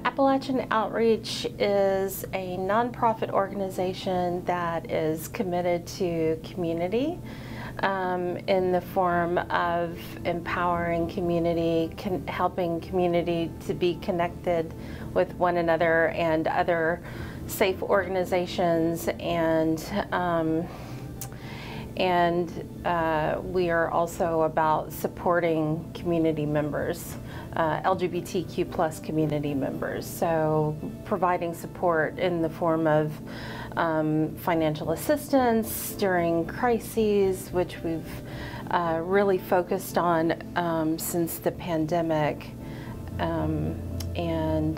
Appalachian Outreach is a nonprofit organization that is committed to community in the form of empowering community, helping community to be connected with one another and other safe organizations, and we are also about supporting community members, LGBTQ plus community members. So providing support in the form of financial assistance during crises, which we've really focused on since the pandemic, and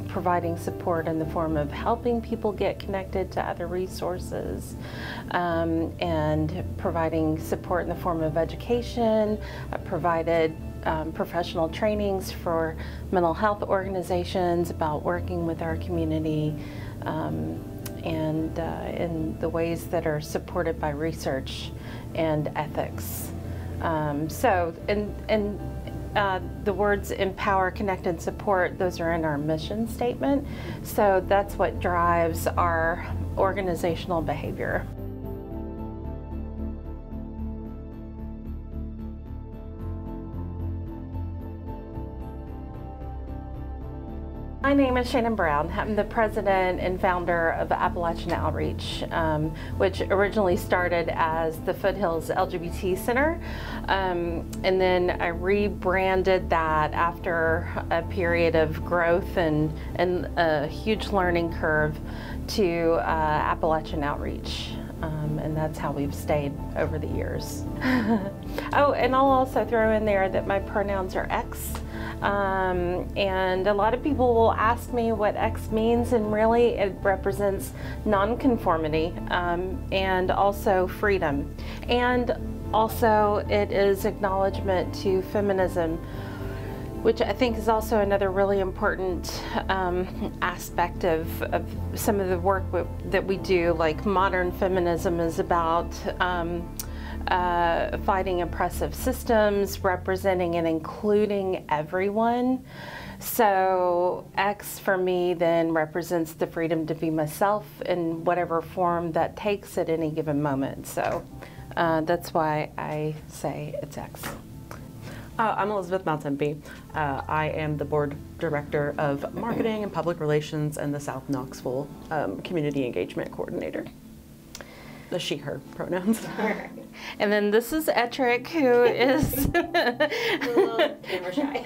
providing support in the form of helping people get connected to other resources, and providing support in the form of education. I've provided professional trainings for mental health organizations about working with our community, and in the ways that are supported by research and ethics. The words empower, connect, and support, those are in our mission statement. So that's what drives our organizational behavior. My name is Shannon Brown. I'm the president and founder of Appalachian Outreach, which originally started as the Foothills LGBT Center. And then I rebranded that after a period of growth and a huge learning curve to Appalachian Outreach. And that's how we've stayed over the years. Oh, and I'll also throw in there that my pronouns are X. And a lot of people will ask me what X means, and really it represents nonconformity, and also freedom. And also it is acknowledgement to feminism, which I think is also another really important aspect of some of the work that we do. Like modern feminism is about fighting oppressive systems, representing and including everyone. So X for me then represents the freedom to be myself in whatever form that takes at any given moment. So that's why I say it's X. I'm Elizabeth Maltempe. I am the board director of marketing and public relations and the South Knoxville community engagement coordinator. The she, her pronouns. And then this is Ettrick, who is a little camera shy.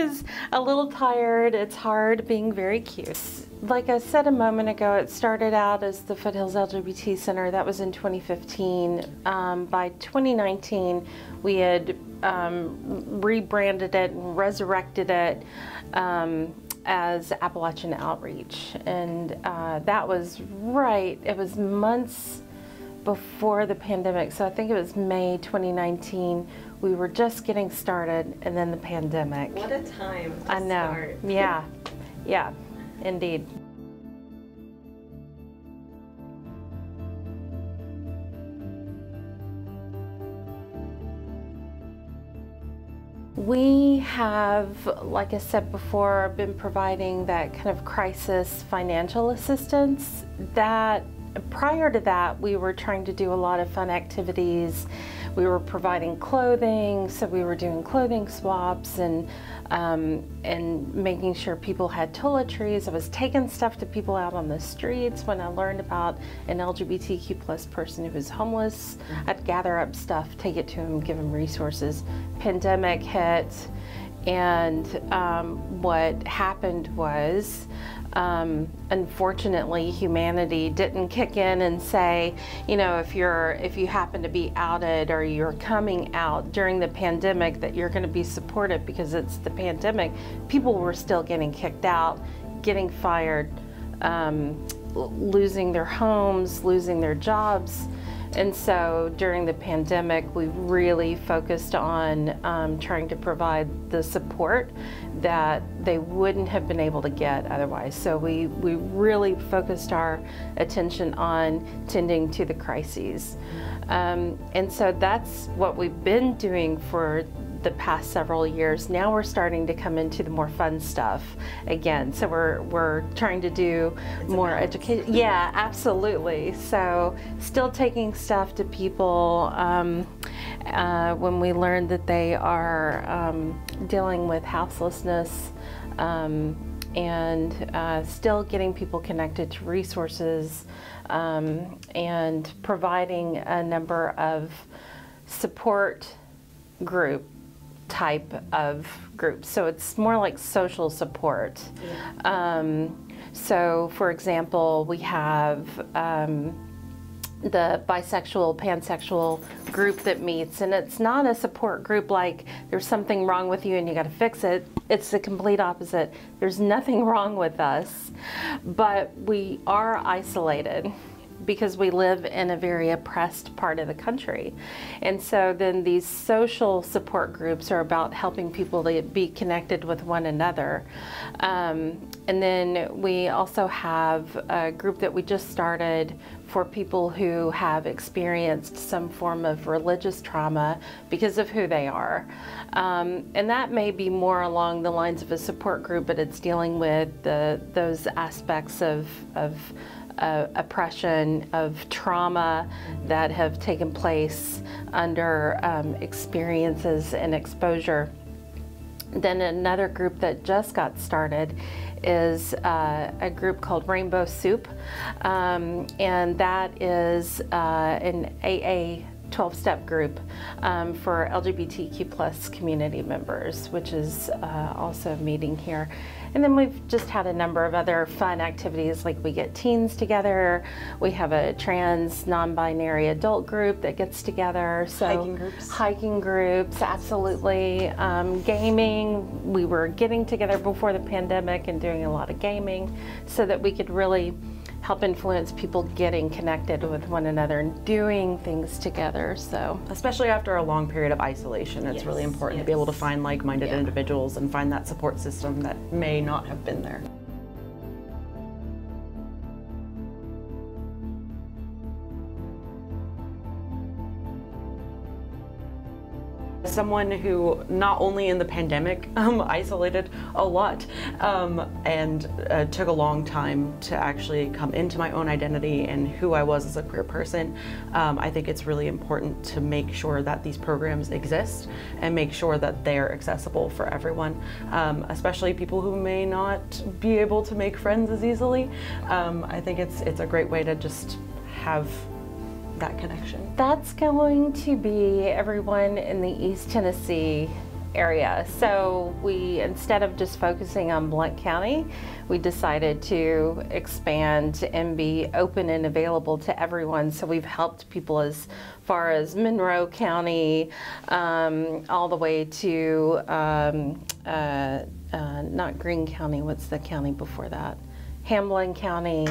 is a little tired. It's hard being very cute. Like I said a moment ago, it started out as the Foothills LGBT Center. That was in 2015. By 2019, we had rebranded it and resurrected it as Appalachian Outreach. And that was it was months before the pandemic. So I think it was May 2019. We were just getting started, and then the pandemic. What a time to I know. start. Yeah, yeah, indeed. We have, like I said before, been providing that kind of crisis financial assistance. That prior to that, we were trying to do a lot of fun activities. We were providing clothing, so we were doing clothing swaps and making sure people had toiletries. I was taking stuff to people out on the streets. When I learned about an LGBTQ plus person who was homeless, I'd gather up stuff, take it to him, give him resources. Pandemic hit, and what happened was, unfortunately, humanity didn't kick in and say, you know, if you happen to be outed or you're coming out during the pandemic, that you're going to be supported because it's the pandemic. People were still getting kicked out, getting fired, losing their homes, losing their jobs. And so during the pandemic, we really focused on trying to provide the support that they wouldn't have been able to get otherwise. So we really focused our attention on tending to the crises. And so that's what we've been doing for the past several years. Now we're starting to come into the more fun stuff again. So we're trying to do more education. Yeah, absolutely. So still taking stuff to people when we learn that they are dealing with houselessness, and still getting people connected to resources, and providing a number of support group type of groups. So it's more like social support. Yeah. So for example, we have the bisexual, pansexual group that meets, and it's not a support group like there's something wrong with you and you got to fix it. It's the complete opposite. There's nothing wrong with us, but we are isolated because we live in a very oppressed part of the country. And so then these social support groups are about helping people to be connected with one another. And then we also have a group that we just started for people who have experienced some form of religious trauma because of who they are. And that may be more along the lines of a support group, but it's dealing with those aspects of oppression, of trauma that have taken place under experiences and exposure. Then another group that just got started is a group called Rainbow Soup, and that is an AA 12-step group for LGBTQ plus community members, which is also meeting here. And then we've just had a number of other fun activities, like we get teens together, we have a trans non-binary adult group that gets together. So hiking groups, absolutely. Gaming, we were getting together before the pandemic and doing a lot of gaming so that we could really help influence people getting connected with one another and doing things together. So especially after a long period of isolation, it's really important to be able to find like-minded individuals and find that support system that may not have been there. Someone who not only in the pandemic isolated a lot and took a long time to actually come into my own identity and who I was as a queer person, I think it's really important to make sure that these programs exist and make sure that they're accessible for everyone, especially people who may not be able to make friends as easily. I think it's a great way to just have that connection. That's going to be everyone in the East Tennessee area. So we, instead of just focusing on Blount County, we decided to expand and be open and available to everyone. So we've helped people as far as Monroe County, all the way to not Greene County, what's the county before that? Hamlin County.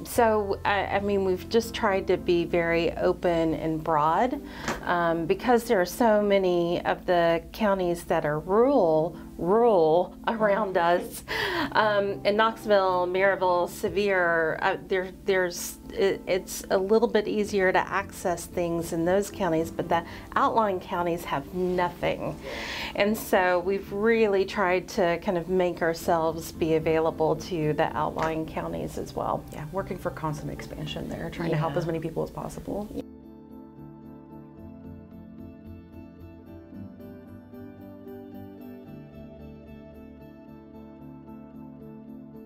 So, I mean, we've just tried to be very open and broad because there are so many of the counties that are rural around us. In Knoxville, Maryville, Sevier, it's a little bit easier to access things in those counties, but the outlying counties have nothing. And so we've really tried to kind of make ourselves be available to the outlying counties as well. Yeah, working for constant expansion there, trying to help as many people as possible.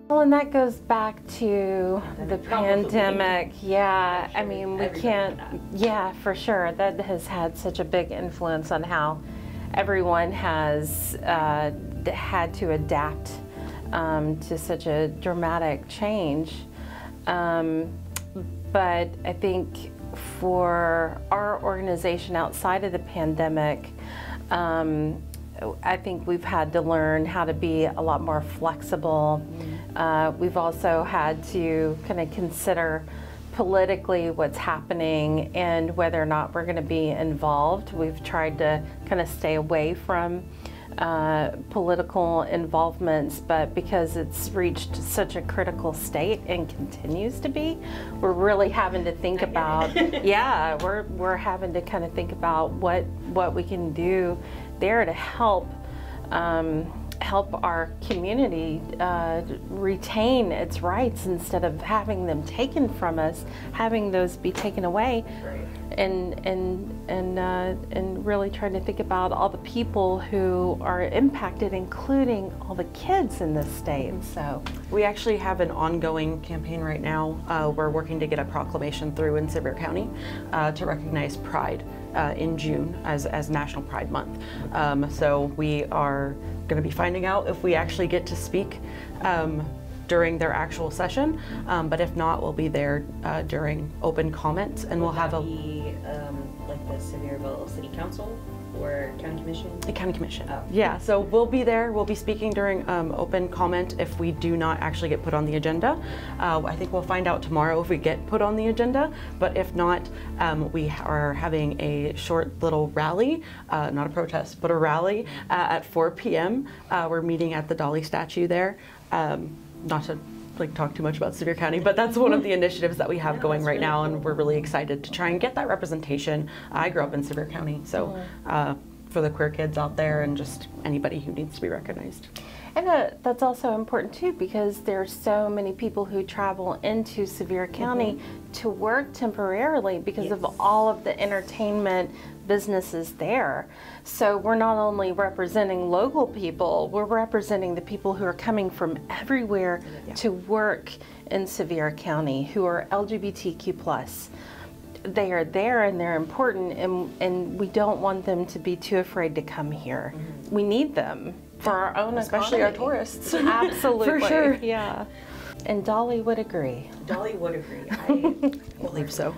Well, and that goes back to the pandemic. Yeah, I mean, we can't, yeah, for sure. That has had such a big influence on how everyone has had to adapt to such a dramatic change. But I think for our organization outside of the pandemic, I think we've had to learn how to be a lot more flexible. We've also had to kind of consider politically what's happening and whether or not we're going to be involved. We've tried to kind of stay away from political involvements, but because it's reached such a critical state and continues to be, we're really having to think about, yeah, we're having to kind of think about what we can do there to help our community retain its rights instead of having them taken from us, having those be taken away. Right. And really trying to think about all the people who are impacted, including all the kids in this state. So we actually have an ongoing campaign right now. We're working to get a proclamation through in Sevier County to recognize Pride in June as National Pride Month. So we are going to be finding out if we actually get to speak during their actual session, but if not, we'll be there during open comments, and we'll have like the Sevierville City Council or County Commission? The County Commission. Oh. Yeah, so we'll be there. We'll be speaking during open comment if we do not actually get put on the agenda. I think we'll find out tomorrow if we get put on the agenda, but if not, we are having a short little rally, not a protest, but a rally at 4 p.m. We're meeting at the Dolly statue there. Not to talk too much about Sevier County, but that's one of the initiatives that we have going right now, and we're really excited to try and get that representation. I grew up in Sevier County, so for the queer kids out there and just anybody who needs to be recognized. And that's also important too, because there's so many people who travel into Sevier County to work temporarily because of all of the entertainment businesses there. So we're not only representing local people, we're representing the people who are coming from everywhere to work in Sevier County who are LGBTQ+. They are there and they're important, and we don't want them to be too afraid to come here. We need them for our own Especially our economy. tourists. Absolutely. For sure. Yeah. And Dolly would agree. Dolly would agree. I believe so.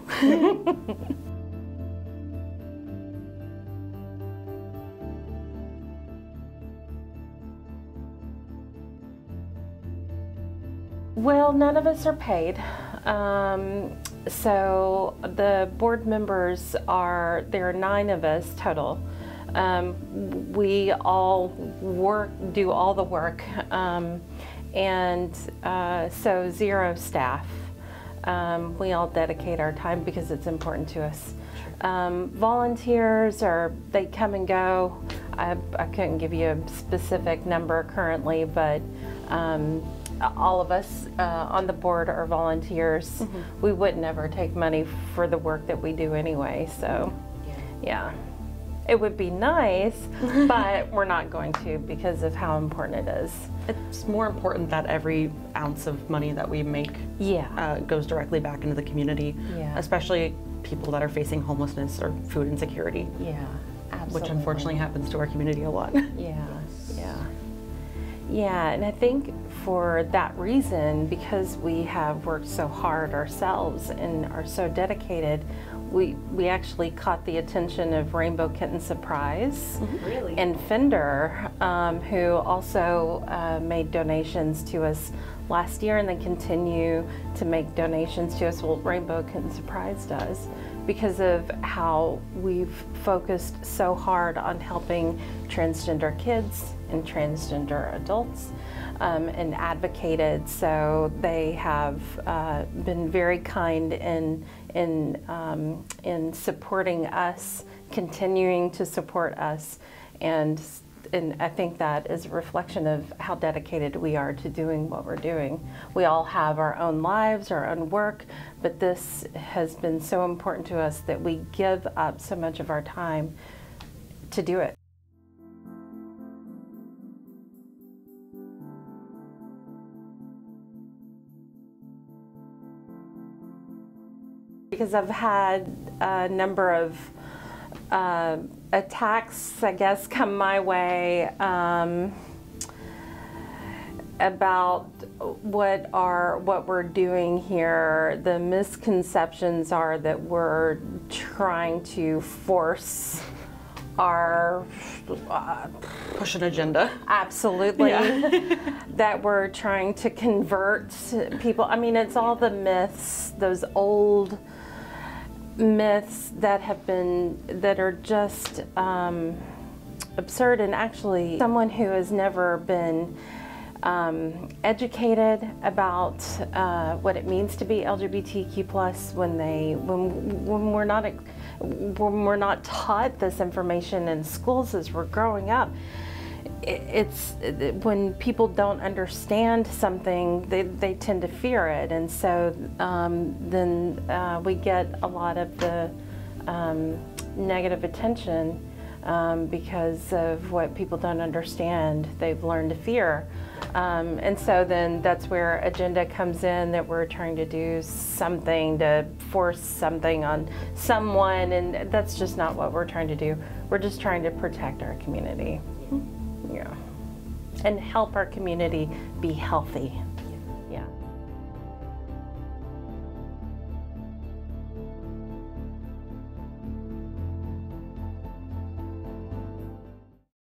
Well, none of us are paid. So the board members there are 9 of us total. We all do all the work, and so 0 staff. We all dedicate our time because it's important to us. Volunteers they come and go. I couldn't give you a specific number currently, but all of us on the board are volunteers. We would never take money for the work that we do anyway, so yeah. It would be nice, but we're not going to because of how important it is. It's more important that every ounce of money that we make goes directly back into the community, especially people that are facing homelessness or food insecurity. Yeah, absolutely. Which unfortunately happens to our community a lot. Yeah, and I think for that reason, because we have worked so hard ourselves and are so dedicated, we actually caught the attention of Rainbow Kitten Surprise Really? and Fender, who also made donations to us last year and then continue to make donations to us. Well, Rainbow Kitten Surprise does, because of how we've focused so hard on helping transgender kids and transgender adults and advocated. So they have been very kind in supporting us, continuing to support us, and I think that is a reflection of how dedicated we are to doing what we're doing. We all have our own lives, our own work, but this has been so important to us that we give up so much of our time to do it. Because I've had a number of attacks, I guess, come my way about what we're doing here. The misconceptions are that we're trying to force our push an agenda. Absolutely. That we're trying to convert people. I mean, it's all the myths, those old myths that are just absurd, and actually someone who has never been educated about what it means to be LGBTQ+ when we're not taught this information in schools as we're growing up. It's when people don't understand something, they tend to fear it, and so then we get a lot of the negative attention because of what people don't understand. They've learned to fear. And so then that's where agenda comes in, that we're trying to do something to force something on someone, and that's just not what we're trying to do. We're just trying to protect our community. Yeah. And help our community be healthy.